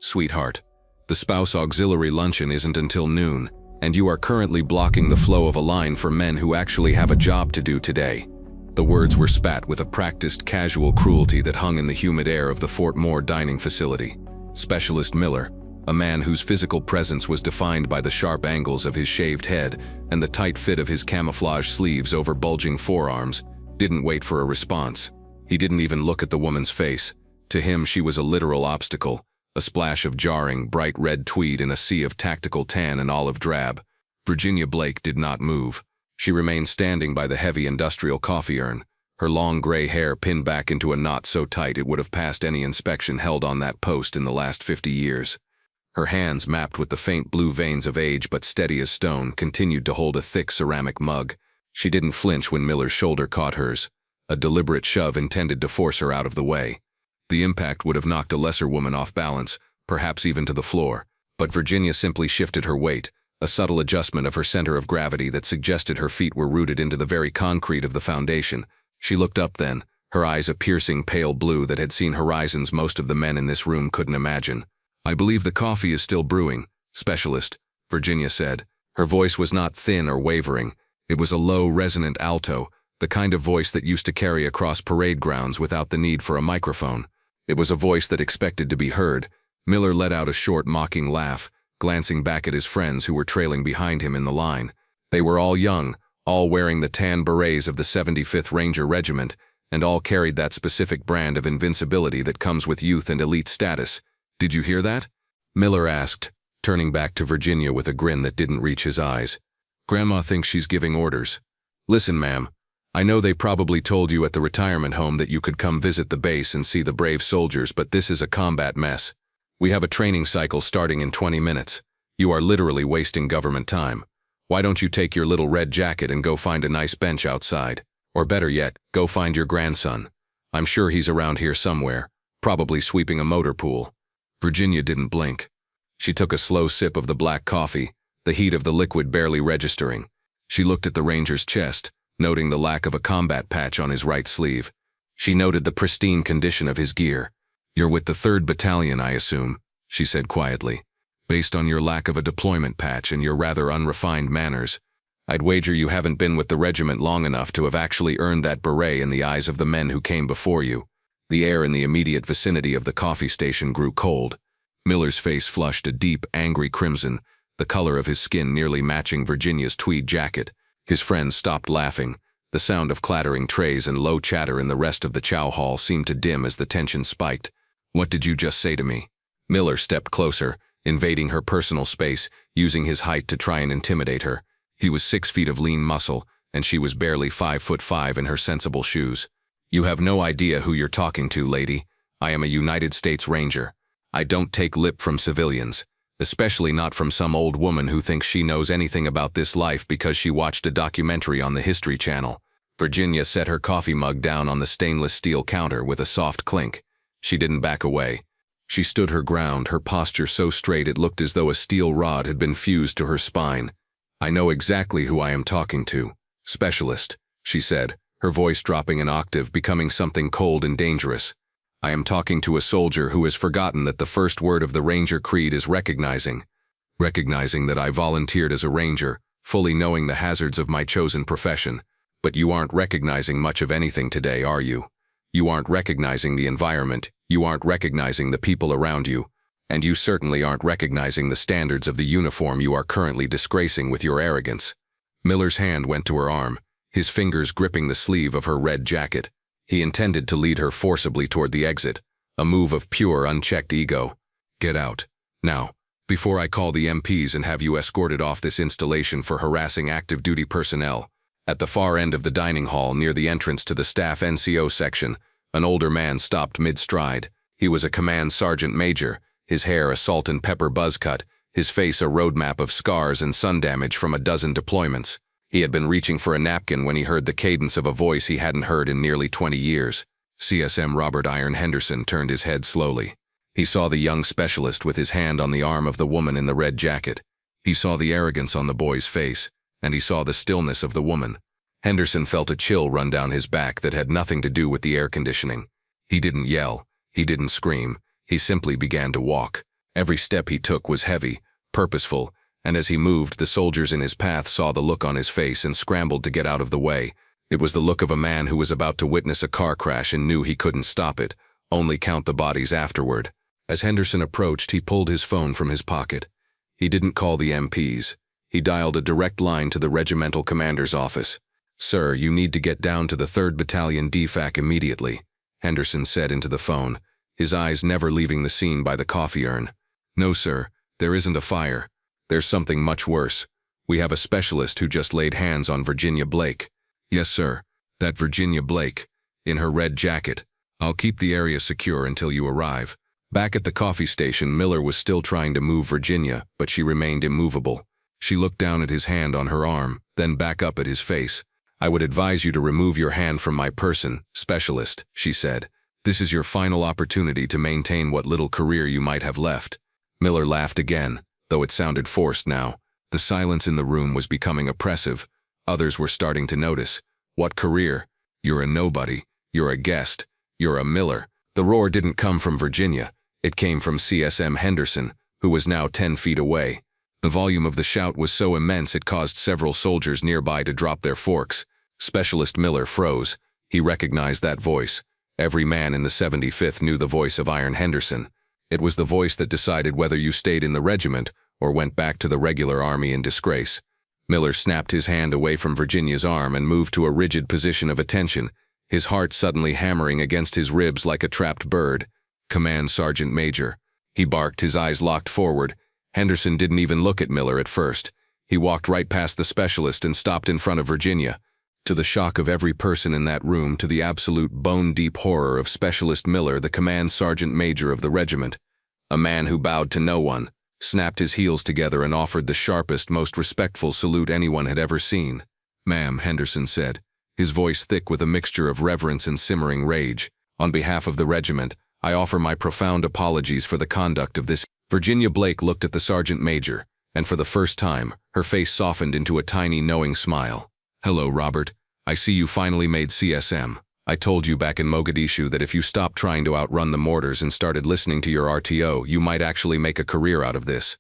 Sweetheart, the spouse auxiliary luncheon isn't until noon, and you are currently blocking the flow of a line for men who actually have a job to do today." The words were spat with a practiced casual cruelty that hung in the humid air of the Fort Moore dining facility. Specialist Miller, a man whose physical presence was defined by the sharp angles of his shaved head and the tight fit of his camouflage sleeves over bulging forearms, didn't wait for a response. He didn't even look at the woman's face. To him, she was a literal obstacle, a splash of jarring, bright red tweed in a sea of tactical tan and olive drab. Virginia Blake did not move. She remained standing by the heavy industrial coffee urn, her long gray hair pinned back into a knot so tight it would have passed any inspection held on that post in the last 50 years. Her hands, mapped with the faint blue veins of age but steady as stone, continued to hold a thick ceramic mug. She didn't flinch when Miller's shoulder caught hers, a deliberate shove intended to force her out of the way. The impact would have knocked a lesser woman off balance, perhaps even to the floor, but Virginia simply shifted her weight, a subtle adjustment of her center of gravity that suggested her feet were rooted into the very concrete of the foundation. She looked up then, her eyes a piercing pale blue that had seen horizons most of the men in this room couldn't imagine. "I believe the coffee is still brewing, Specialist," Virginia said. Her voice was not thin or wavering. It was a low, resonant alto, the kind of voice that used to carry across parade grounds without the need for a microphone. It was a voice that expected to be heard. Miller let out a short, mocking laugh, glancing back at his friends who were trailing behind him in the line. They were all young, all wearing the tan berets of the 75th Ranger Regiment, and all carried that specific brand of invincibility that comes with youth and elite status. "Did you hear that?" Miller asked, turning back to Virginia with a grin that didn't reach his eyes. "Grandma thinks she's giving orders. Listen, ma'am, I know they probably told you at the retirement home that you could come visit the base and see the brave soldiers, but this is a combat mess. We have a training cycle starting in 20 minutes. You are literally wasting government time. Why don't you take your little red jacket and go find a nice bench outside? Or better yet, go find your grandson. I'm sure he's around here somewhere, probably sweeping a motor pool." Virginia didn't blink. She took a slow sip of the black coffee, the heat of the liquid barely registering. She looked at the ranger's chest, noting the lack of a combat patch on his right sleeve. She noted the pristine condition of his gear. "You're with the 3rd Battalion, I assume," she said quietly. "Based on your lack of a deployment patch and your rather unrefined manners, I'd wager you haven't been with the regiment long enough to have actually earned that beret in the eyes of the men who came before you." The air in the immediate vicinity of the coffee station grew cold. Miller's face flushed a deep, angry crimson, the color of his skin nearly matching Virginia's tweed jacket. His friends stopped laughing. The sound of clattering trays and low chatter in the rest of the chow hall seemed to dim as the tension spiked. "What did you just say to me?" Miller stepped closer, invading her personal space, using his height to try and intimidate her. He was 6 feet of lean muscle, and she was barely 5'5" in her sensible shoes. "You have no idea who you're talking to, lady. I am a United States Ranger. I don't take lip from civilians, especially not from some old woman who thinks she knows anything about this life because she watched a documentary on the History Channel." Virginia set her coffee mug down on the stainless steel counter with a soft clink. She didn't back away. She stood her ground, her posture so straight it looked as though a steel rod had been fused to her spine. "I know exactly who I am talking to, Specialist," she said, her voice dropping an octave, becoming something cold and dangerous. "I am talking to a soldier who has forgotten that the first word of the Ranger Creed is recognizing. Recognizing that I volunteered as a Ranger, fully knowing the hazards of my chosen profession. But you aren't recognizing much of anything today, are you? You aren't recognizing the environment, you aren't recognizing the people around you, and you certainly aren't recognizing the standards of the uniform you are currently disgracing with your arrogance." Miller's hand went to her arm, his fingers gripping the sleeve of her red jacket. He intended to lead her forcibly toward the exit, a move of pure, unchecked ego. "Get out. Now, before I call the MPs and have you escorted off this installation for harassing active duty personnel." At the far end of the dining hall, near the entrance to the staff NCO section, an older man stopped mid-stride. He was a command sergeant major, his hair a salt and pepper buzz cut, his face a roadmap of scars and sun damage from a dozen deployments. He had been reaching for a napkin when he heard the cadence of a voice he hadn't heard in nearly 20 years. CSM Robert Iron Henderson turned his head slowly. He saw the young specialist with his hand on the arm of the woman in the red jacket. He saw the arrogance on the boy's face, and he saw the stillness of the woman. Henderson felt a chill run down his back that had nothing to do with the air conditioning. He didn't yell, he didn't scream, he simply began to walk, Every step he took was heavy, purposeful, and as he moved, the soldiers in his path saw the look on his face and scrambled to get out of the way. It was the look of a man who was about to witness a car crash and knew he couldn't stop it, only count the bodies afterward. As Henderson approached, he pulled his phone from his pocket. He didn't call the MPs. He dialed a direct line to the regimental commander's office. "Sir, you need to get down to the 3rd Battalion DFAC immediately," Henderson said into the phone, his eyes never leaving the scene by the coffee urn. "No, sir, there isn't a fire. There's something much worse. We have a specialist who just laid hands on Virginia Blake." "Yes, sir, that Virginia Blake, in her red jacket. I'll keep the area secure until you arrive." Back at the coffee station, Miller was still trying to move Virginia, but she remained immovable. She looked down at his hand on her arm, then back up at his face. "I would advise you to remove your hand from my person, specialist," she said. "This is your final opportunity to maintain what little career you might have left." Miller laughed again, though it sounded forced now. The silence in the room was becoming oppressive. Others were starting to notice. "What career? You're a nobody. You're a guest. You're a Miller." The roar didn't come from Virginia. It came from CSM Henderson, who was now 10 feet away. The volume of the shout was so immense it caused several soldiers nearby to drop their forks. Specialist Miller froze. He recognized that voice. Every man in the 75th knew the voice of Iron Henderson. It was the voice that decided whether you stayed in the regiment or went back to the regular army in disgrace. Miller snapped his hand away from Virginia's arm and moved to a rigid position of attention, his heart suddenly hammering against his ribs like a trapped bird. "Command Sergeant Major." He barked, his eyes locked forward. Henderson didn't even look at Miller at first. He walked right past the specialist and stopped in front of Virginia. To the shock of every person in that room, to the absolute bone-deep horror of Specialist Miller, the Command Sergeant Major of the regiment, a man who bowed to no one, snapped his heels together and offered the sharpest, most respectful salute anyone had ever seen. "Ma'am," Henderson said, his voice thick with a mixture of reverence and simmering rage, "on behalf of the regiment, I offer my profound apologies for the conduct of this." Virginia Blake looked at the Sergeant Major, and for the first time, her face softened into a tiny, knowing smile. "Hello, Robert. I see you finally made CSM. I told you back in Mogadishu that if you stopped trying to outrun the mortars and started listening to your RTO, you might actually make a career out of this."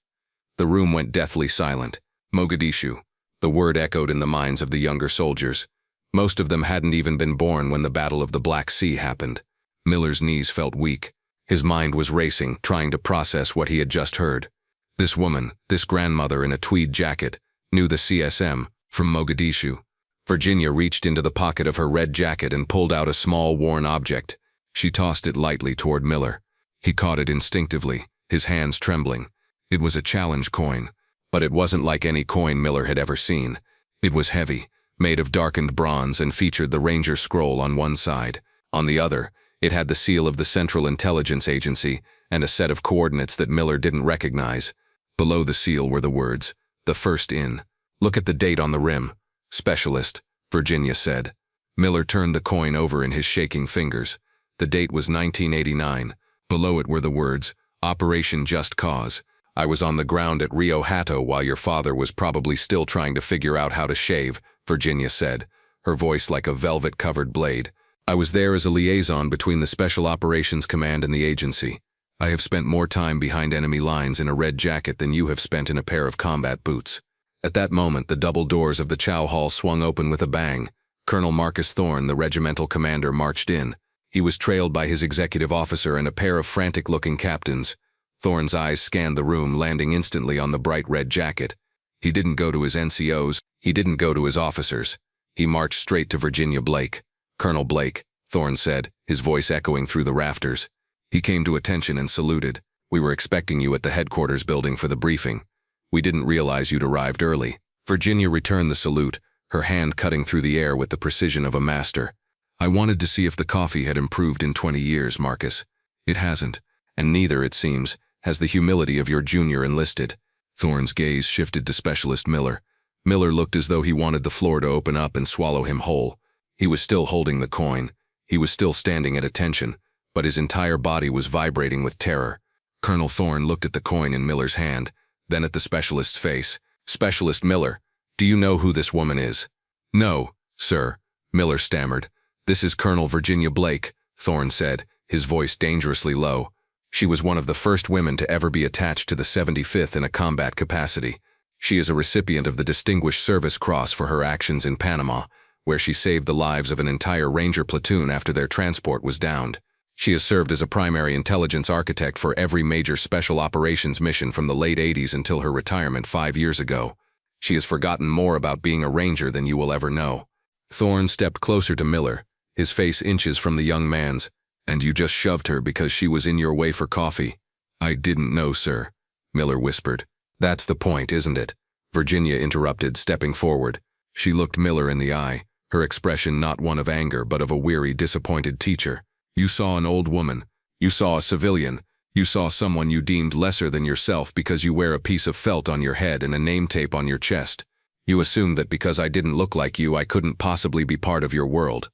The room went deathly silent. Mogadishu. The word echoed in the minds of the younger soldiers. Most of them hadn't even been born when the Battle of the Black Sea happened. Miller's knees felt weak. His mind was racing, trying to process what he had just heard. This woman, this grandmother in a tweed jacket, knew the CSM from Mogadishu. Virginia reached into the pocket of her red jacket and pulled out a small, worn object. She tossed it lightly toward Miller. He caught it instinctively, his hands trembling. It was a challenge coin, but it wasn't like any coin Miller had ever seen. It was heavy, made of darkened bronze, and featured the Ranger scroll on one side. On the other, it had the seal of the Central Intelligence Agency and a set of coordinates that Miller didn't recognize. Below the seal were the words, "The first in." "Look at the date on the rim." "Specialist," Virginia said. Miller turned the coin over in his shaking fingers. The date was 1989. Below it were the words, "Operation Just Cause. I was on the ground at Rio Hato while your father was probably still trying to figure out how to shave," Virginia said, her voice like a velvet-covered blade. "I was there as a liaison between the Special Operations Command and the agency. I have spent more time behind enemy lines in a red jacket than you have spent in a pair of combat boots." At that moment, the double doors of the Chow Hall swung open with a bang. Colonel Marcus Thorne, the regimental commander, marched in. He was trailed by his executive officer and a pair of frantic-looking captains. Thorne's eyes scanned the room, landing instantly on the bright red jacket. He didn't go to his NCOs. He didn't go to his officers. He marched straight to Virginia Blake. "Colonel Blake," Thorne said, his voice echoing through the rafters. He came to attention and saluted. "We were expecting you at the headquarters building for the briefing. We didn't realize you'd arrived early." Virginia returned the salute, her hand cutting through the air with the precision of a master. "I wanted to see if the coffee had improved in 20 years, Marcus. It hasn't, and neither, it seems, has the humility of your junior enlisted." Thorne's gaze shifted to Specialist Miller. Miller looked as though he wanted the floor to open up and swallow him whole. He was still holding the coin. He was still standing at attention, but his entire body was vibrating with terror. Colonel Thorne looked at the coin in Miller's hand, then at the specialist's face. "Specialist Miller, do you know who this woman is?" "No, sir," Miller stammered. "This is Colonel Virginia Blake," Thorne said, his voice dangerously low. She was one of the first women to ever be attached to the 75th in a combat capacity. She is a recipient of the Distinguished Service Cross for her actions in Panama, where she saved the lives of an entire Ranger platoon after their transport was downed. She has served as a primary intelligence architect for every major special operations mission from the late 80s until her retirement 5 years ago. She has forgotten more about being a Ranger than you will ever know. Thorne stepped closer to Miller, his face inches from the young man's. "And you just shoved her because she was in your way for coffee?" "I didn't know, sir," Miller whispered. "That's the point, isn't it?" Virginia interrupted, stepping forward. She looked Miller in the eye, her expression not one of anger but of a weary, disappointed teacher. "You saw an old woman. You saw a civilian. You saw someone you deemed lesser than yourself because you wear a piece of felt on your head and a name tape on your chest. You assumed that because I didn't look like you, I couldn't possibly be part of your world."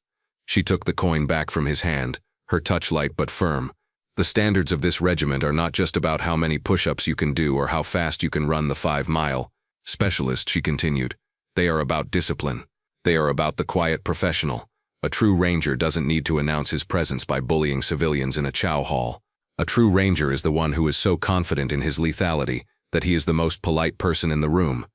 She took the coin back from his hand, her touch light but firm. "The standards of this regiment are not just about how many push-ups you can do or how fast you can run the 5-mile. Specialist," she continued. "They are about discipline. They are about the quiet professional. A true Ranger doesn't need to announce his presence by bullying civilians in a chow hall. A true Ranger is the one who is so confident in his lethality that he is the most polite person in the room."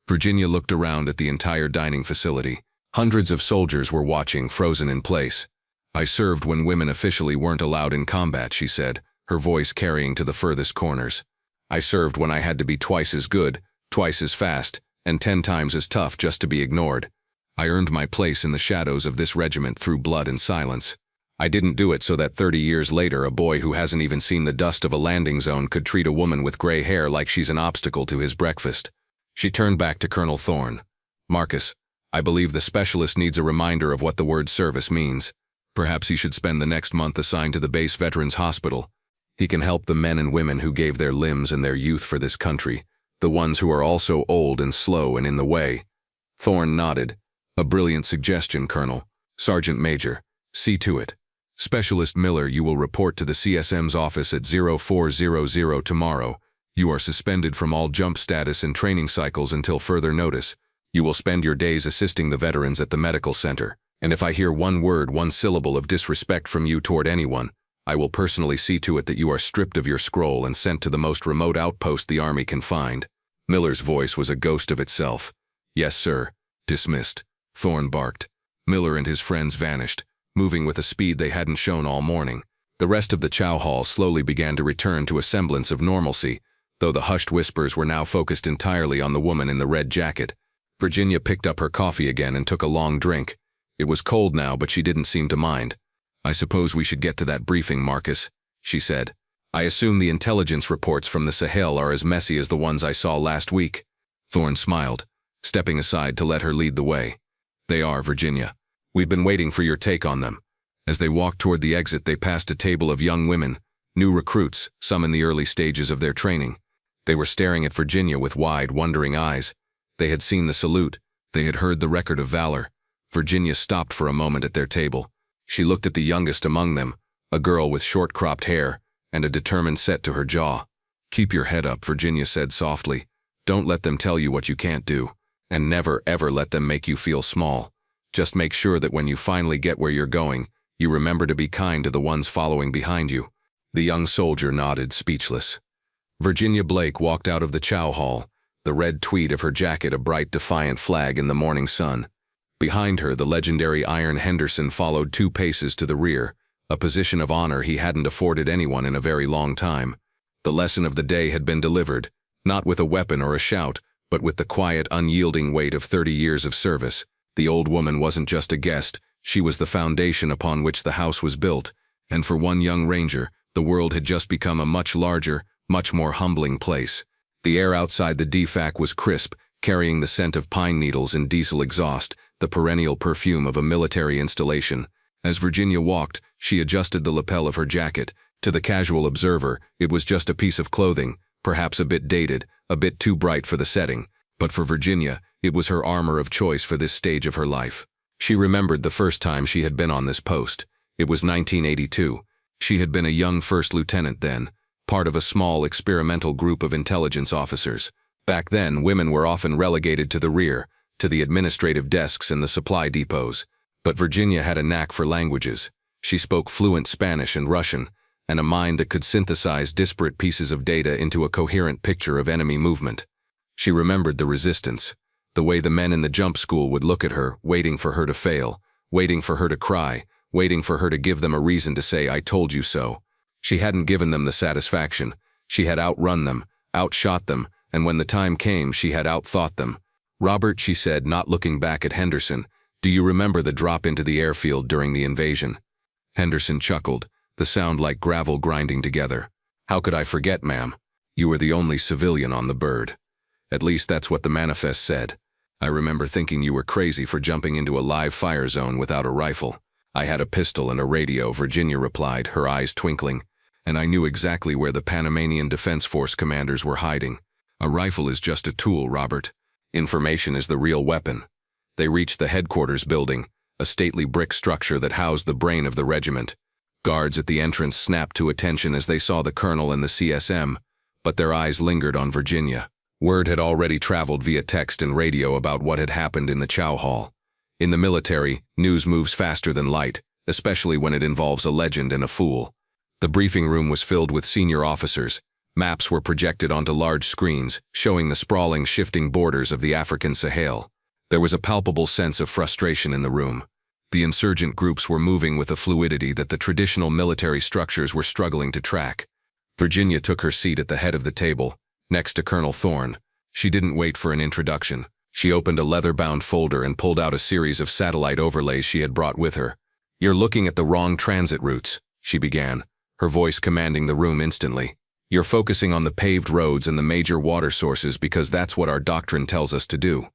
Virginia looked around at the entire dining facility. Hundreds of soldiers were watching, frozen in place. "I served when women officially weren't allowed in combat," she said, her voice carrying to the furthest corners. "I served when I had to be twice as good, twice as fast, and 10 times as tough just to be ignored. I earned my place in the shadows of this regiment through blood and silence. I didn't do it so that 30 years later a boy who hasn't even seen the dust of a landing zone could treat a woman with gray hair like she's an obstacle to his breakfast." She turned back to Colonel Thorne. "Marcus, I believe the specialist needs a reminder of what the word service means. Perhaps he should spend the next month assigned to the base Veterans Hospital. He can help the men and women who gave their limbs and their youth for this country, the ones who are also old and slow and in the way." Thorne nodded. "A brilliant suggestion, Colonel. Sergeant Major, see to it. Specialist Miller, you will report to the CSM's office at 0400 tomorrow. You are suspended from all jump status and training cycles until further notice. You will spend your days assisting the veterans at the medical center. And if I hear one word, one syllable of disrespect from you toward anyone, I will personally see to it that you are stripped of your scroll and sent to the most remote outpost the Army can find." Miller's voice was a ghost of itself. "Yes, sir." "Dismissed," Thorne barked. Miller and his friends vanished, moving with a speed they hadn't shown all morning. The rest of the chow hall slowly began to return to a semblance of normalcy, though the hushed whispers were now focused entirely on the woman in the red jacket. Virginia picked up her coffee again and took a long drink. It was cold now, but she didn't seem to mind. "I suppose we should get to that briefing, Marcus," she said. "I assume the intelligence reports from the Sahel are as messy as the ones I saw last week." Thorne smiled, stepping aside to let her lead the way. "They are, Virginia. We've been waiting for your take on them." As they walked toward the exit, they passed a table of young women, new recruits, some in the early stages of their training. They were staring at Virginia with wide, wondering eyes. They had seen the salute. They had heard the record of valor. Virginia stopped for a moment at their table. She looked at the youngest among them, a girl with short-cropped hair and a determined set to her jaw. "Keep your head up," Virginia said softly. "Don't let them tell you what you can't do, and never, ever let them make you feel small. Just make sure that when you finally get where you're going, you remember to be kind to the ones following behind you." The young soldier nodded, speechless. Virginia Blake walked out of the chow hall, the red tweed of her jacket a bright, defiant flag in the morning sun. Behind her, the legendary Iron Henderson followed 2 paces to the rear, a position of honor he hadn't afforded anyone in a very long time. The lesson of the day had been delivered, not with a weapon or a shout, but with the quiet, unyielding weight of 30 years of service. The old woman wasn't just a guest, she was the foundation upon which the house was built, and for one young Ranger, the world had just become a much larger, much more humbling place. The air outside the DFAC was crisp, carrying the scent of pine needles and diesel exhaust, the perennial perfume of a military installation. As Virginia walked, she adjusted the lapel of her jacket. To the casual observer, it was just a piece of clothing, perhaps a bit dated, a bit too bright for the setting. But for Virginia, it was her armor of choice for this stage of her life. She remembered the first time she had been on this post. It was 1982. She had been a young first lieutenant then, part of a small experimental group of intelligence officers. Back then, women were often relegated to the rear, to the administrative desks in the supply depots. But Virginia had a knack for languages. She spoke fluent Spanish and Russian, and a mind that could synthesize disparate pieces of data into a coherent picture of enemy movement. She remembered the resistance, the way the men in the jump school would look at her, waiting for her to fail, waiting for her to cry, waiting for her to give them a reason to say, "I told you so." She hadn't given them the satisfaction. She had outrun them, outshot them, and when the time came, she had outthought them. "Robert," she said, not looking back at Henderson, "do you remember the drop into the airfield during the invasion?" Henderson chuckled, the sound like gravel grinding together. "How could I forget, ma'am? You were the only civilian on the bird. At least that's what the manifest said. I remember thinking you were crazy for jumping into a live fire zone without a rifle." "I had a pistol and a radio," Virginia replied, her eyes twinkling, "and I knew exactly where the Panamanian Defense Force commanders were hiding. A rifle is just a tool, Robert. Information is the real weapon." They reached the headquarters building, a stately brick structure that housed the brain of the regiment. Guards at the entrance snapped to attention as they saw the colonel and the CSM, but their eyes lingered on Virginia. Word had already traveled via text and radio about what had happened in the Chow Hall. In the military, news moves faster than light, especially when it involves a legend and a fool. The briefing room was filled with senior officers. Maps were projected onto large screens, showing the sprawling, shifting borders of the African Sahel. There was a palpable sense of frustration in the room. The insurgent groups were moving with a fluidity that the traditional military structures were struggling to track. Virginia took her seat at the head of the table, next to Colonel Thorne. She didn't wait for an introduction. She opened a leather-bound folder and pulled out a series of satellite overlays she had brought with her. "You're looking at the wrong transit routes," she began, her voice commanding the room instantly. "You're focusing on the paved roads and the major water sources because that's what our doctrine tells us to do.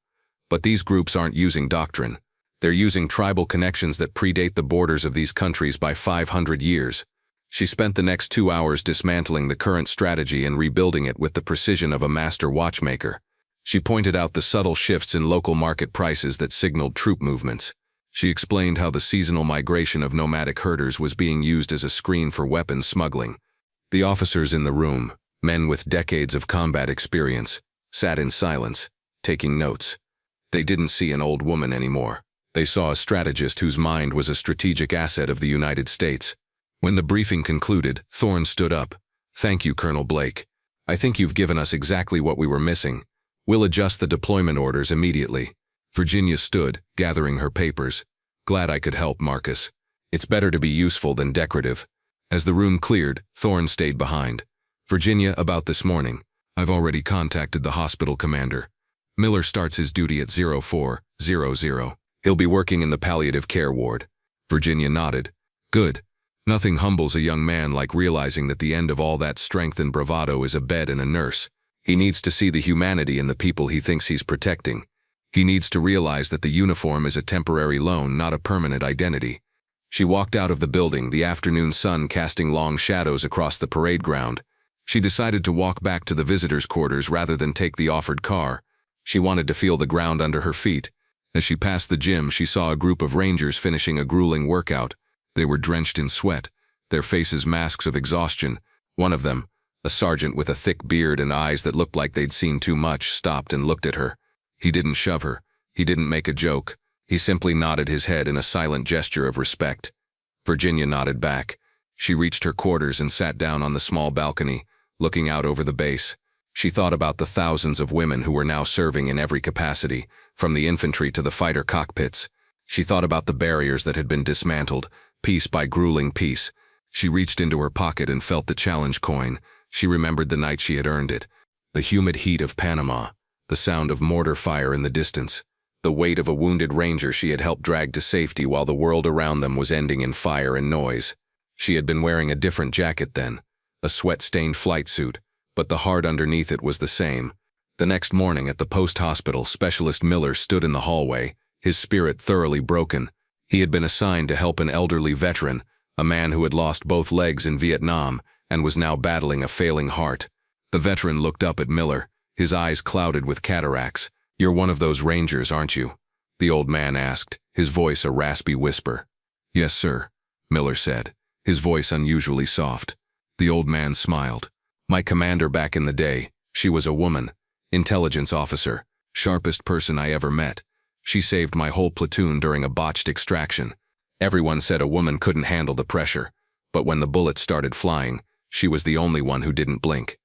But these groups aren't using doctrine. They're using tribal connections that predate the borders of these countries by 500 years. She spent the next 2 hours dismantling the current strategy and rebuilding it with the precision of a master watchmaker. She pointed out the subtle shifts in local market prices that signaled troop movements. She explained how the seasonal migration of nomadic herders was being used as a screen for weapons smuggling. The officers in the room, men with decades of combat experience, sat in silence, taking notes. They didn't see an old woman anymore. They saw a strategist whose mind was a strategic asset of the United States. When the briefing concluded, Thorne stood up. "Thank you, Colonel Blake. I think you've given us exactly what we were missing. We'll adjust the deployment orders immediately." Virginia stood, gathering her papers. "Glad I could help, Marcus. It's better to be useful than decorative." As the room cleared, Thorne stayed behind. "Virginia, about this morning. I've already contacted the hospital commander. Miller starts his duty at 0400. He'll be working in the palliative care ward." Virginia nodded. "Good. Nothing humbles a young man like realizing that the end of all that strength and bravado is a bed and a nurse. He needs to see the humanity in the people he thinks he's protecting. He needs to realize that the uniform is a temporary loan, not a permanent identity." She walked out of the building, the afternoon sun casting long shadows across the parade ground. She decided to walk back to the visitors' quarters rather than take the offered car. She wanted to feel the ground under her feet. As she passed the gym, she saw a group of Rangers finishing a grueling workout. They were drenched in sweat, their faces masks of exhaustion. One of them, a sergeant with a thick beard and eyes that looked like they'd seen too much, stopped and looked at her. He didn't shove her. He didn't make a joke. He simply nodded his head in a silent gesture of respect. Virginia nodded back. She reached her quarters and sat down on the small balcony, looking out over the base. She thought about the thousands of women who were now serving in every capacity, from the infantry to the fighter cockpits. She thought about the barriers that had been dismantled, piece by grueling piece. She reached into her pocket and felt the challenge coin. She remembered the night she had earned it. The humid heat of Panama, the sound of mortar fire in the distance, the weight of a wounded ranger she had helped drag to safety while the world around them was ending in fire and noise. She had been wearing a different jacket then, a sweat-stained flight suit, but the heart underneath it was the same. The next morning at the post hospital, Specialist Miller stood in the hallway, his spirit thoroughly broken. He had been assigned to help an elderly veteran, a man who had lost both legs in Vietnam and was now battling a failing heart. The veteran looked up at Miller, his eyes clouded with cataracts. "You're one of those Rangers, aren't you?" the old man asked, his voice a raspy whisper. "Yes, sir," Miller said, his voice unusually soft. The old man smiled. "My commander back in the day, she was a woman, intelligence officer, sharpest person I ever met. She saved my whole platoon during a botched extraction. Everyone said a woman couldn't handle the pressure. But when the bullets started flying, she was the only one who didn't blink.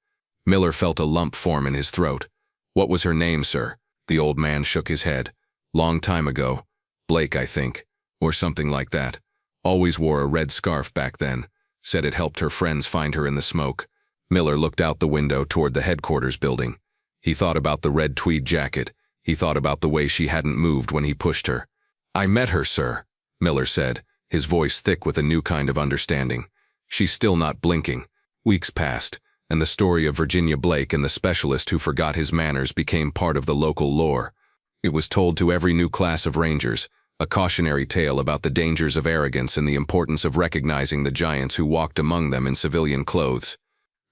Miller felt a lump form in his throat. "What was her name, sir?" The old man shook his head. "Long time ago. Blake, I think. Or something like that. Always wore a red scarf back then. Said it helped her friends find her in the smoke." Miller looked out the window toward the headquarters building. He thought about the red tweed jacket. He thought about the way she hadn't moved when he pushed her. "I met her, sir," Miller said, his voice thick with a new kind of understanding. "She's still not blinking." Weeks passed, and the story of Virginia Blake and the specialist who forgot his manners became part of the local lore. It was told to every new class of rangers, a cautionary tale about the dangers of arrogance and the importance of recognizing the giants who walked among them in civilian clothes.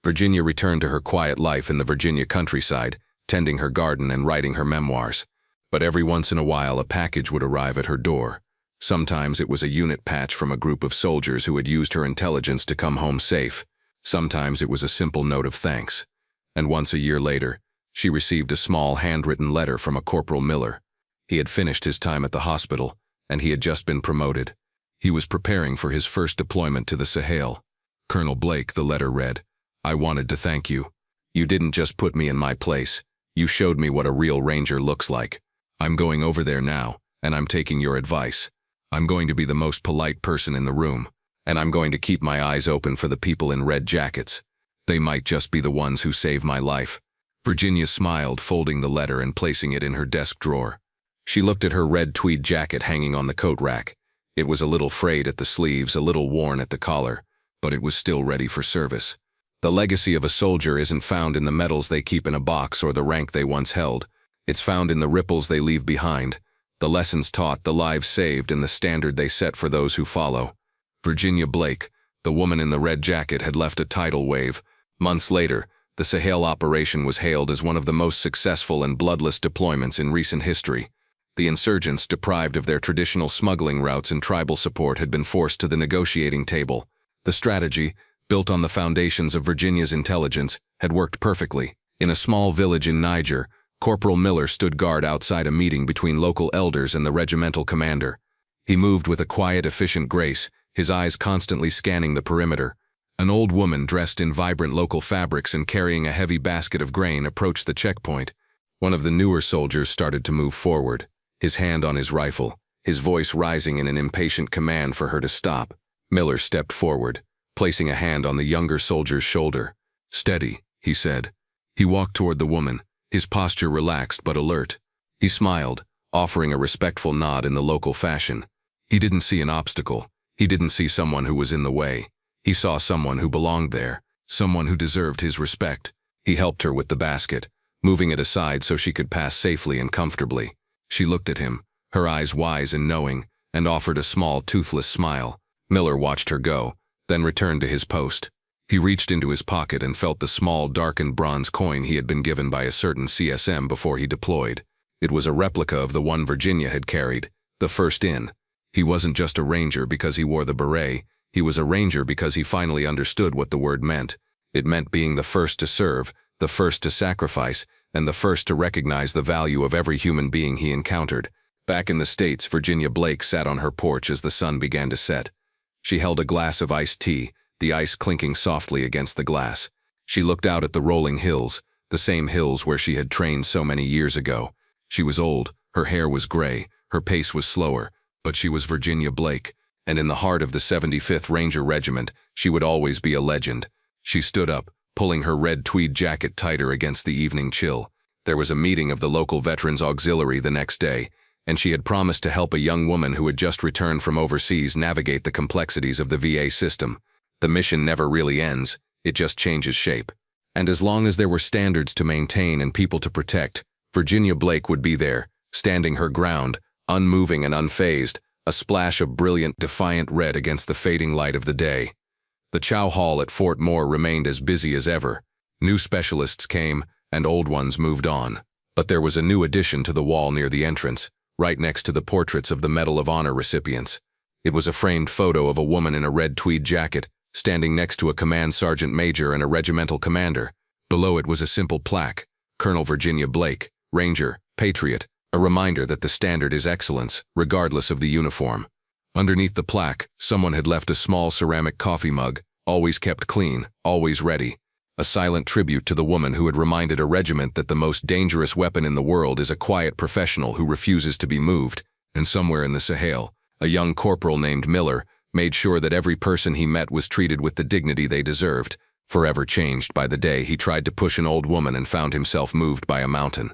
Virginia returned to her quiet life in the Virginia countryside, tending her garden and writing her memoirs. But every once in a while a package would arrive at her door. Sometimes it was a unit patch from a group of soldiers who had used her intelligence to come home safe. Sometimes it was a simple note of thanks. And once a year later, she received a small handwritten letter from a Corporal Miller. He had finished his time at the hospital, and he had just been promoted. He was preparing for his first deployment to the Sahel. "Colonel Blake," the letter read, "I wanted to thank you. You didn't just put me in my place. You showed me what a real ranger looks like. I'm going over there now, and I'm taking your advice. I'm going to be the most polite person in the room, and I'm going to keep my eyes open for the people in red jackets. They might just be the ones who save my life." Virginia smiled, folding the letter and placing it in her desk drawer. She looked at her red tweed jacket hanging on the coat rack. It was a little frayed at the sleeves, a little worn at the collar, but it was still ready for service. The legacy of a soldier isn't found in the medals they keep in a box or the rank they once held. It's found in the ripples they leave behind, the lessons taught, the lives saved, and the standard they set for those who follow. Virginia Blake, the woman in the red jacket, had left a tidal wave. Months later, the Sahel operation was hailed as one of the most successful and bloodless deployments in recent history. The insurgents, deprived of their traditional smuggling routes and tribal support, had been forced to the negotiating table. The strategy, built on the foundations of Virginia's intelligence, had worked perfectly. In a small village in Niger, Corporal Miller stood guard outside a meeting between local elders and the regimental commander. He moved with a quiet, efficient grace, his eyes constantly scanning the perimeter. An old woman dressed in vibrant local fabrics and carrying a heavy basket of grain approached the checkpoint. One of the newer soldiers started to move forward, his hand on his rifle, his voice rising in an impatient command for her to stop. Miller stepped forward, placing a hand on the younger soldier's shoulder. "Steady," he said. He walked toward the woman, his posture relaxed but alert. He smiled, offering a respectful nod in the local fashion. He didn't see an obstacle. He didn't see someone who was in the way. He saw someone who belonged there, someone who deserved his respect. He helped her with the basket, moving it aside so she could pass safely and comfortably. She looked at him, her eyes wise and knowing, and offered a small, toothless smile. Miller watched her go, then returned to his post. He reached into his pocket and felt the small, darkened bronze coin he had been given by a certain CSM before he deployed. It was a replica of the one Virginia had carried, the first in. He wasn't just a ranger because he wore the beret. He was a ranger because he finally understood what the word meant. It meant being the first to serve, the first to sacrifice, and the first to recognize the value of every human being he encountered. Back in the States, Virginia Blake sat on her porch as the sun began to set. She held a glass of iced tea, the ice clinking softly against the glass. She looked out at the rolling hills, the same hills where she had trained so many years ago. She was old, her hair was gray, her pace was slower, but she was Virginia Blake, and in the heart of the 75th Ranger Regiment, she would always be a legend. She stood up, pulling her red tweed jacket tighter against the evening chill. There was a meeting of the local Veterans Auxiliary the next day, and she had promised to help a young woman who had just returned from overseas navigate the complexities of the VA system. The mission never really ends, it just changes shape. And as long as there were standards to maintain and people to protect, Virginia Blake would be there, standing her ground, unmoving and unfazed, a splash of brilliant, defiant red against the fading light of the day. The Chow Hall at Fort Moore remained as busy as ever. New specialists came, and old ones moved on. But there was a new addition to the wall near the entrance, right next to the portraits of the Medal of Honor recipients. It was a framed photo of a woman in a red tweed jacket, standing next to a command sergeant major and a regimental commander. Below it was a simple plaque, Colonel Virginia Blake, Ranger, Patriot, a reminder that the standard is excellence, regardless of the uniform. Underneath the plaque, someone had left a small ceramic coffee mug, always kept clean, always ready. A silent tribute to the woman who had reminded a regiment that the most dangerous weapon in the world is a quiet professional who refuses to be moved. And somewhere in the Sahel, a young corporal named Miller made sure that every person he met was treated with the dignity they deserved. Forever changed by the day he tried to push an old woman and found himself moved by a mountain.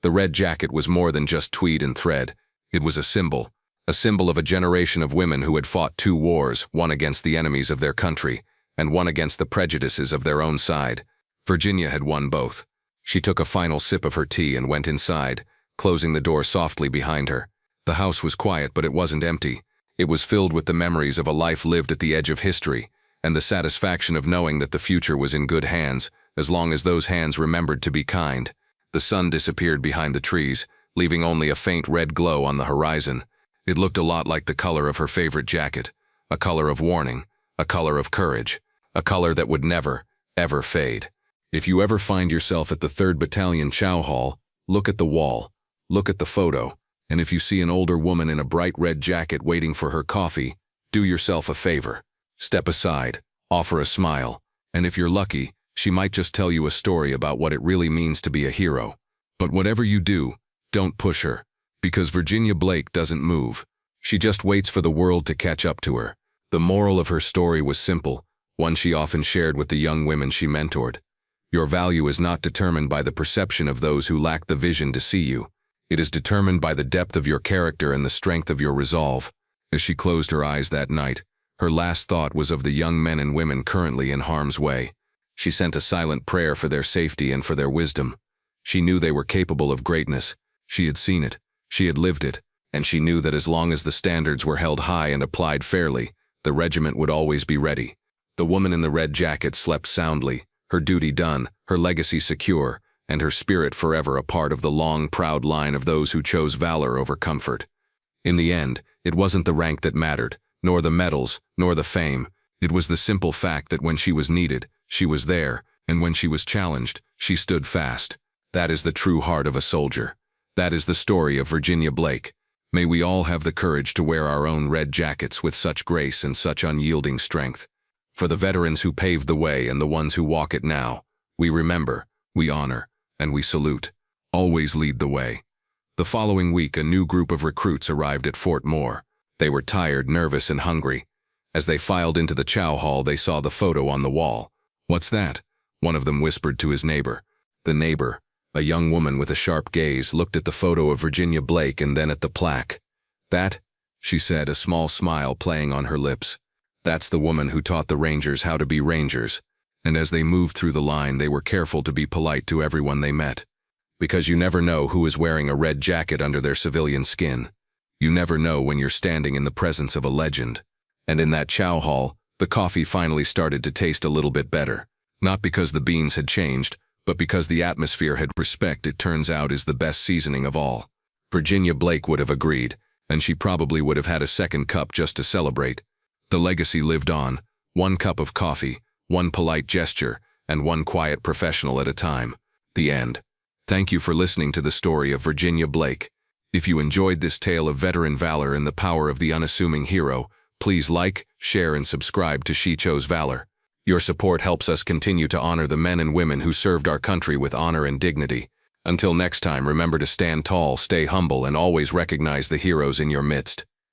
The red jacket was more than just tweed and thread. It was a symbol of a generation of women who had fought 2 wars, one against the enemies of their country, and one against the prejudices of their own side. Virginia had won both. She took a final sip of her tea and went inside, closing the door softly behind her. The house was quiet, but it wasn't empty. It was filled with the memories of a life lived at the edge of history, and the satisfaction of knowing that the future was in good hands, as long as those hands remembered to be kind. The sun disappeared behind the trees, leaving only a faint red glow on the horizon. It looked a lot like the color of her favorite jacket, a color of warning, a color of courage, a color that would never, ever fade. If you ever find yourself at the 3rd Battalion Chow Hall, look at the wall, look at the photo, and if you see an older woman in a bright red jacket waiting for her coffee, do yourself a favor. Step aside, offer a smile, and if you're lucky, she might just tell you a story about what it really means to be a hero. But whatever you do, don't push her, because Virginia Blake doesn't move. She just waits for the world to catch up to her. The moral of her story was simple, one she often shared with the young women she mentored. Your value is not determined by the perception of those who lack the vision to see you. It is determined by the depth of your character and the strength of your resolve. As she closed her eyes that night, her last thought was of the young men and women currently in harm's way. She sent a silent prayer for their safety and for their wisdom. She knew they were capable of greatness. She had seen it, she had lived it, and she knew that as long as the standards were held high and applied fairly, the regiment would always be ready. The woman in the red jacket slept soundly, her duty done, her legacy secure, and her spirit forever a part of the long, proud line of those who chose valor over comfort. In the end, it wasn't the rank that mattered, nor the medals, nor the fame. It was the simple fact that when she was needed, she was there, and when she was challenged, she stood fast. That is the true heart of a soldier. That is the story of Virginia Blake. May we all have the courage to wear our own red jackets with such grace and such unyielding strength. For the veterans who paved the way and the ones who walk it now, we remember, we honor, and we salute. Always lead the way. The following week, a new group of recruits arrived at Fort Moore. They were tired, nervous, and hungry. As they filed into the Chow Hall, they saw the photo on the wall. "What's that?" one of them whispered to his neighbor. The neighbor, a young woman with a sharp gaze, looked at the photo of Virginia Blake and then at the plaque. "That," she said, a small smile playing on her lips. "That's the woman who taught the Rangers how to be Rangers." And as they moved through the line, they were careful to be polite to everyone they met. Because you never know who is wearing a red jacket under their civilian skin. You never know when you're standing in the presence of a legend. And in that Chow Hall, the coffee finally started to taste a little bit better. Not because the beans had changed, but because the atmosphere had respect. It turns out is the best seasoning of all. Virginia Blake would have agreed, and she probably would have had a second cup just to celebrate. The legacy lived on, one cup of coffee, one polite gesture, and one quiet professional at a time. The end. Thank you for listening to the story of Virginia Blake. If you enjoyed this tale of veteran valor and the power of the unassuming hero, please like, share, and subscribe to She Chose Valor. Your support helps us continue to honor the men and women who served our country with honor and dignity. Until next time, remember to stand tall, stay humble, and always recognize the heroes in your midst.